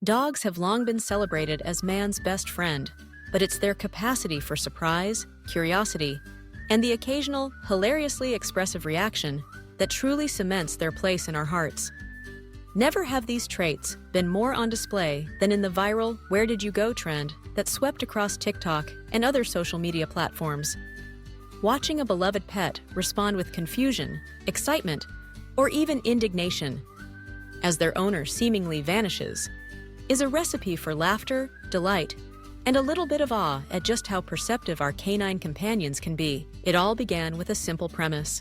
Dogs have long been celebrated as man's best friend, but it's their capacity for surprise, curiosity, and the occasional, hilariously expressive reaction that truly cements their place in our hearts. Never have these traits been more on display than in the viral "Where did you go" trend that swept across TikTok and other social media platforms. Watching a beloved pet respond with confusion, excitement, or even indignation as their owner seemingly vanishes is a recipe for laughter, delight, and a little bit of awe at just how perceptive our canine companions can be. It all began with a simple premise.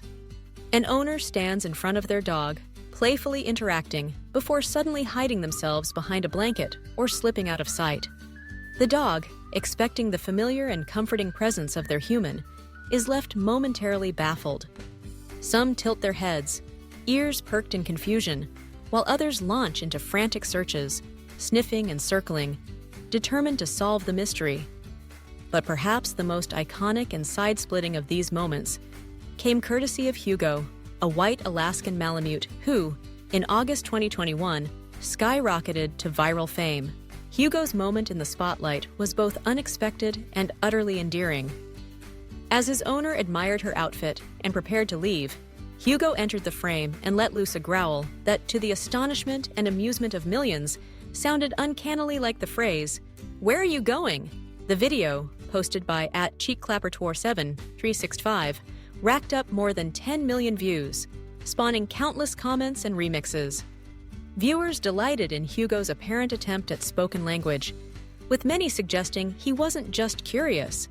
An owner stands in front of their dog, playfully interacting before suddenly hiding themselves behind a blanket or slipping out of sight. The dog, expecting the familiar and comforting presence of their human, is left momentarily baffled. Some tilt their heads, ears perked in confusion, while others launch into frantic searches, sniffing and circling, determined to solve the mystery. But perhaps the most iconic and side-splitting of these moments came courtesy of Hugo, a white Alaskan Malamute who, in August 2021, skyrocketed to viral fame. Hugo's moment in the spotlight was both unexpected and utterly endearing. As his owner admired her outfit and prepared to leave, Hugo entered the frame and let loose a growl that, to the astonishment and amusement of millions, sounded uncannily like the phrase, "Where are you going?" The video, posted by @CheekClapperTour7-365, racked up more than 10 million views, spawning countless comments and remixes. Viewers delighted in Hugo's apparent attempt at spoken language, with many suggesting he wasn't just curious.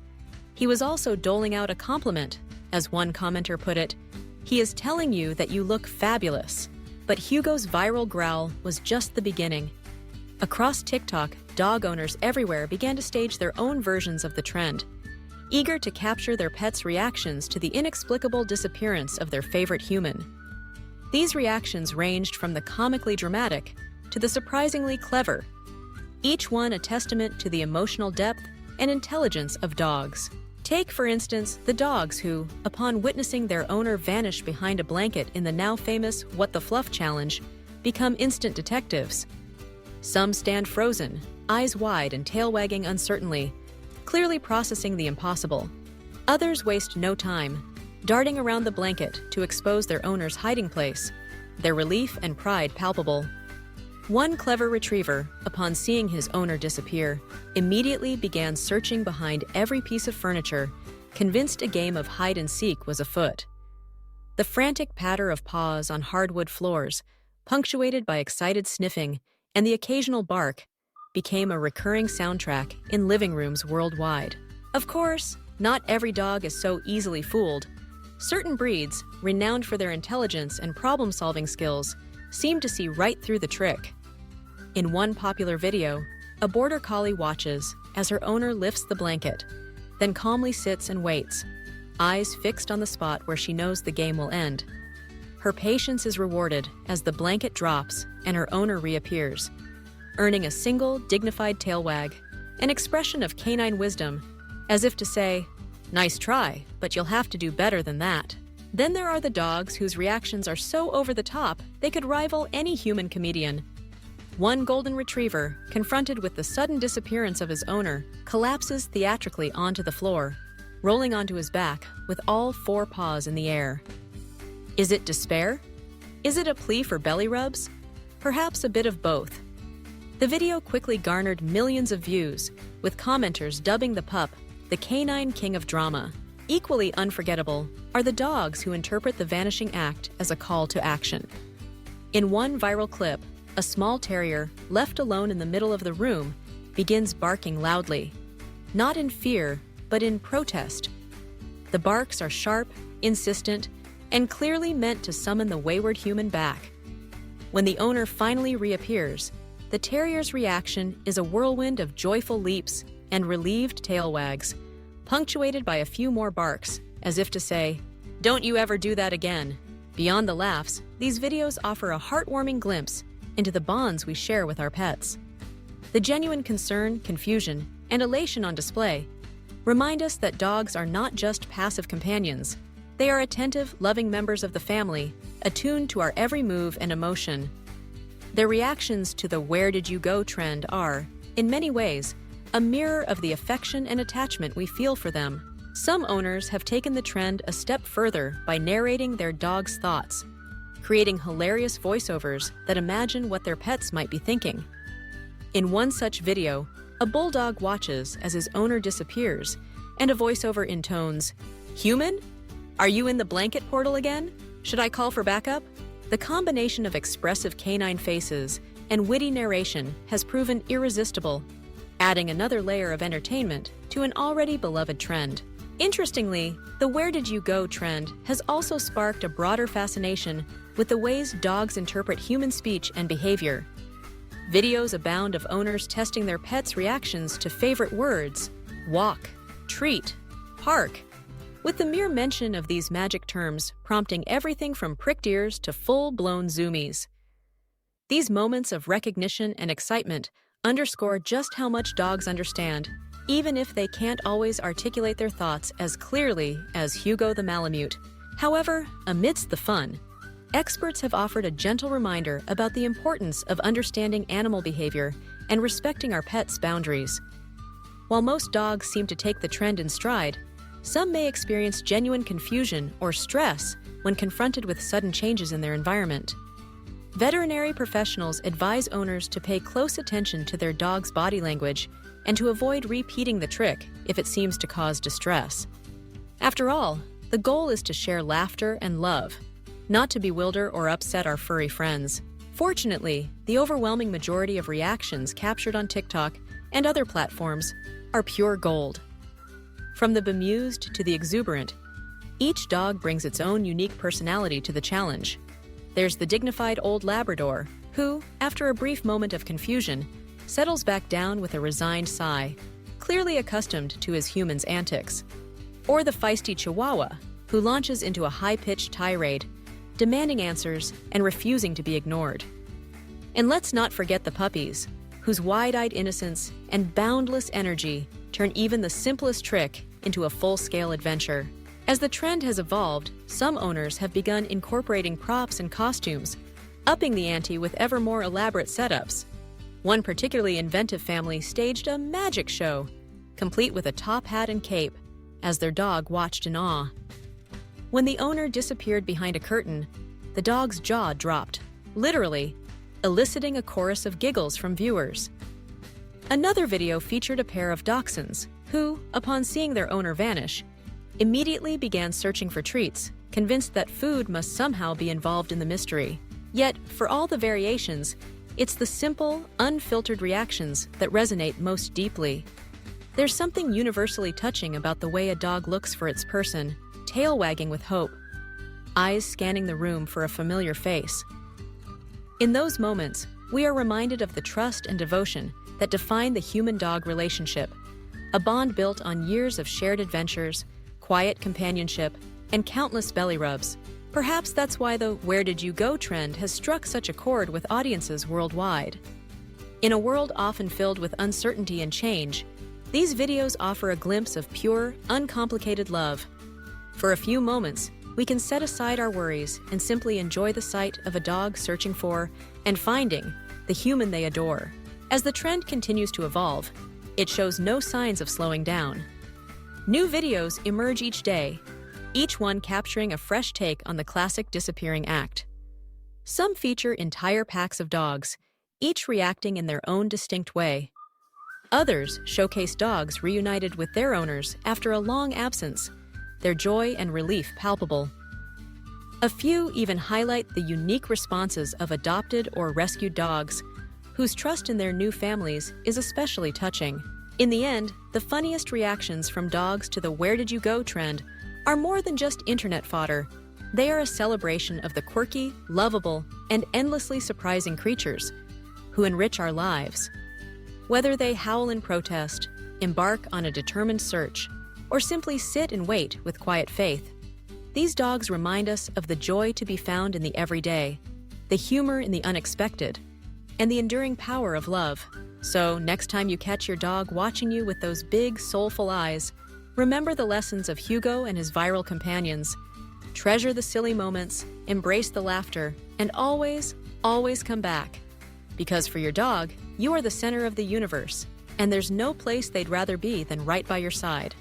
He was also doling out a compliment. As one commenter put it, "He is telling you that you look fabulous." But Hugo's viral growl was just the beginning. Across TikTok, dog owners everywhere began to stage their own versions of the trend, eager to capture their pets' reactions to the inexplicable disappearance of their favorite human. These reactions ranged from the comically dramatic to the surprisingly clever, each one a testament to the emotional depth and intelligence of dogs. Take, for instance, the dogs who, upon witnessing their owner vanish behind a blanket in the now famous What the Fluff challenge, become instant detectives. Some stand frozen, eyes wide and tail wagging uncertainly, clearly processing the impossible. Others waste no time, darting around the blanket to expose their owner's hiding place, their relief and pride palpable. One clever retriever, upon seeing his owner disappear, immediately began searching behind every piece of furniture, convinced a game of hide-and-seek was afoot. The frantic patter of paws on hardwood floors, punctuated by excited sniffing and the occasional bark, became a recurring soundtrack in living rooms worldwide. Of course, not every dog is so easily fooled. Certain breeds, renowned for their intelligence and problem-solving skills, seem to see right through the trick. In one popular video, a border collie watches as her owner lifts the blanket, then calmly sits and waits, eyes fixed on the spot where she knows the game will end. Her patience is rewarded as the blanket drops and her owner reappears, earning a single dignified tail wag, an expression of canine wisdom, as if to say, "Nice try, but you'll have to do better than that." Then there are the dogs whose reactions are so over the top they could rival any human comedian. One golden retriever, confronted with the sudden disappearance of his owner, collapses theatrically onto the floor, rolling onto his back with all four paws in the air. Is it despair? Is it a plea for belly rubs? Perhaps a bit of both. The video quickly garnered millions of views, with commenters dubbing the pup the canine king of drama. Equally unforgettable are the dogs who interpret the vanishing act as a call to action. In one viral clip, a small terrier, left alone in the middle of the room, begins barking loudly, not in fear, but in protest. The barks are sharp, insistent, and clearly meant to summon the wayward human back. When the owner finally reappears, the terrier's reaction is a whirlwind of joyful leaps and relieved tail wags, punctuated by a few more barks, as if to say, "Don't you ever do that again." Beyond the laughs, these videos offer a heartwarming glimpse into the bonds we share with our pets. The genuine concern, confusion, and elation on display remind us that dogs are not just passive companions. They are attentive, loving members of the family, attuned to our every move and emotion. Their reactions to the "where did you go" trend are, in many ways, a mirror of the affection and attachment we feel for them. Some owners have taken the trend a step further by narrating their dog's thoughts, creating hilarious voiceovers that imagine what their pets might be thinking. In one such video, a bulldog watches as his owner disappears, and a voiceover intones, "Human? Are you in the blanket portal again? Should I call for backup?" The combination of expressive canine faces and witty narration has proven irresistible, adding another layer of entertainment to an already beloved trend. Interestingly, the "where did you go" trend has also sparked a broader fascination with the ways dogs interpret human speech and behavior. Videos abound of owners testing their pets' reactions to favorite words, walk, treat, park, with the mere mention of these magic terms prompting everything from pricked ears to full-blown zoomies. These moments of recognition and excitement underscore just how much dogs understand, even if they can't always articulate their thoughts as clearly as Hugo the Malamute. However, amidst the fun, experts have offered a gentle reminder about the importance of understanding animal behavior and respecting our pets' boundaries. While most dogs seem to take the trend in stride, some may experience genuine confusion or stress when confronted with sudden changes in their environment. Veterinary professionals advise owners to pay close attention to their dog's body language and to avoid repeating the trick if it seems to cause distress. After all, the goal is to share laughter and love, not to bewilder or upset our furry friends. Fortunately, the overwhelming majority of reactions captured on TikTok and other platforms are pure gold. From the bemused to the exuberant, each dog brings its own unique personality to the challenge. There's the dignified old Labrador, who, after a brief moment of confusion, settles back down with a resigned sigh, clearly accustomed to his human's antics. Or the feisty Chihuahua, who launches into a high-pitched tirade, demanding answers and refusing to be ignored. And let's not forget the puppies, whose wide-eyed innocence and boundless energy turn even the simplest trick into a full-scale adventure. As the trend has evolved, some owners have begun incorporating props and costumes, upping the ante with ever more elaborate setups. One particularly inventive family staged a magic show, complete with a top hat and cape, as their dog watched in awe. When the owner disappeared behind a curtain, the dog's jaw dropped, literally, eliciting a chorus of giggles from viewers. Another video featured a pair of dachshunds who, upon seeing their owner vanish, immediately began searching for treats, convinced that food must somehow be involved in the mystery. Yet, for all the variations, it's the simple, unfiltered reactions that resonate most deeply. There's something universally touching about the way a dog looks for its person, tail wagging with hope, eyes scanning the room for a familiar face. In those moments, we are reminded of the trust and devotion that define the human-dog relationship, a bond built on years of shared adventures, quiet companionship, and countless belly rubs. Perhaps that's why the "where did you go" trend has struck such a chord with audiences worldwide. In a world often filled with uncertainty and change, these videos offer a glimpse of pure, uncomplicated love. For a few moments, we can set aside our worries and simply enjoy the sight of a dog searching for and finding the human they adore. As the trend continues to evolve, it shows no signs of slowing down. New videos emerge each day, each one capturing a fresh take on the classic disappearing act. Some feature entire packs of dogs, each reacting in their own distinct way. Others showcase dogs reunited with their owners after a long absence, their joy and relief palpable. A few even highlight the unique responses of adopted or rescued dogs, whose trust in their new families is especially touching. In the end, the funniest reactions from dogs to the "where did you go" trend are more than just internet fodder. They are a celebration of the quirky, lovable, and endlessly surprising creatures who enrich our lives. Whether they howl in protest, embark on a determined search, or simply sit and wait with quiet faith, these dogs remind us of the joy to be found in the everyday, the humor in the unexpected, and the enduring power of love. So, next time you catch your dog watching you with those big, soulful eyes, remember the lessons of Hugo and his viral companions. Treasure the silly moments, embrace the laughter, and always, always come back. Because for your dog, you are the center of the universe, and there's no place they'd rather be than right by your side.